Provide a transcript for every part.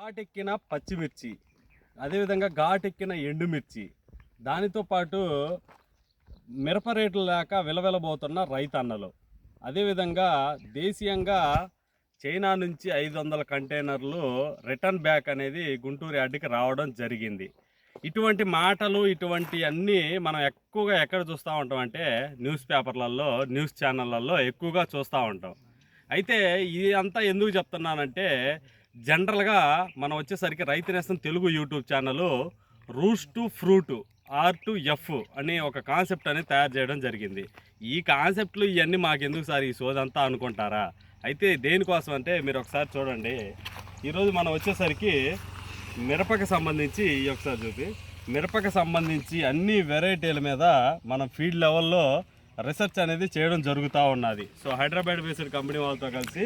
ఘాటెక్కిన పచ్చిమిర్చి, అదేవిధంగా ఘాటెక్కిన ఎండుమిర్చి, దానితో పాటు మిరప రేట్లు లేక విలవిలబోతున్న రైతన్నలు, అదేవిధంగా దేశీయంగా చైనా నుంచి 500 కంటైనర్లు రిటర్న్ బ్యాక్ అనేది గుంటూరు యార్డుకి రావడం జరిగింది. ఇటువంటి మాటలు ఇటువంటి అన్నీ మనం ఎక్కువగా ఎక్కడ చూస్తూ ఉంటాం అంటే న్యూస్ పేపర్లలో, న్యూస్ ఛానళ్ళల్లో ఎక్కువగా చూస్తూ ఉంటాం. అయితే ఇది అంతా ఎందుకు చెప్తున్నానంటే జనరల్గా మనం వచ్చేసరికి రైతు నేస్తం Telugu YouTube channel roots to fruit R2F అనే ఒక కాన్సెప్ట్ అనేది తయారు చేయడం జరిగింది. ఈ కాన్సెప్ట్లు ఇవన్నీ మాకెందుకు సార్ ఈ సోదంతా అనుకుంటారా? అయితే దేనికోసం అంటే మీరు ఒకసారి చూడండి. ఈరోజు మనం వచ్చేసరికి మిరపకి సంబంధించి ఒకసారి చూపి, మిరపకి సంబంధించి అన్ని వెరైటీల మీద మనం ఫీల్డ్ లెవెల్లో రీసెర్చ్ అనేది చేయడం జరుగుతూ ఉన్నది. సో హైదరాబాద్ బేస్డ్ కంపెనీ వాళ్ళతో కలిసి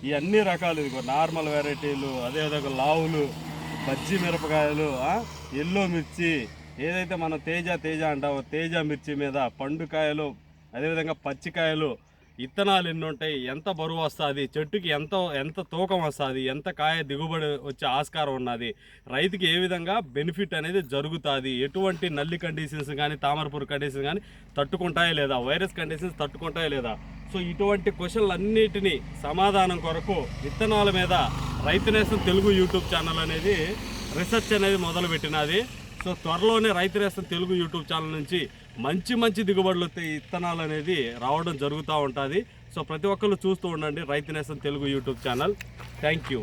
ఈ అన్ని రకాలు, ఇదిగో నార్మల్ వెరైటీలు, అదేవిధంగా లావులు, బజ్జీ మిరపకాయలు, ఎల్లో మిర్చి, ఏదైతే మనం తేజ అంటామో తేజ మిర్చి మీద పండుకాయలు, అదేవిధంగా పచ్చికాయలు, విత్తనాలు ఎన్ని ఉంటాయి, ఎంత బరువు వస్తుంది, చెట్టుకి ఎంత తూకం వస్తుంది, ఎంత కాయ దిగుబడి వచ్చే ఆస్కారం ఉన్నది, రైతుకి ఏ విధంగా బెనిఫిట్ అనేది జరుగుతుంది, ఎటువంటి నల్లి కండిషన్స్ కానీ తామరపురు కండిషన్స్ కానీ తట్టుకుంటాయా లేదా, వైరస్ కండిషన్స్ తట్టుకుంటాయా లేదా. సో ఇటువంటి క్వశ్చన్లు అన్నిటినీ సమాధానం కొరకు విత్తనాల మీద రైతు నేస్తం తెలుగు యూట్యూబ్ ఛానల్ అనేది రీసెర్చ్ అనేది మొదలుపెట్టినది. సో త్వరలోనే రైతు నేస్తం తెలుగు యూట్యూబ్ ఛానల్ నుంచి మంచి దిగుబడులు విత్తనాలు అనేది రావడం జరుగుతూ ఉంటుంది. సో ప్రతి ఒక్కరు చూస్తూ ఉండండి రైతు నేస్తం Telugu YouTube channel. Thank you.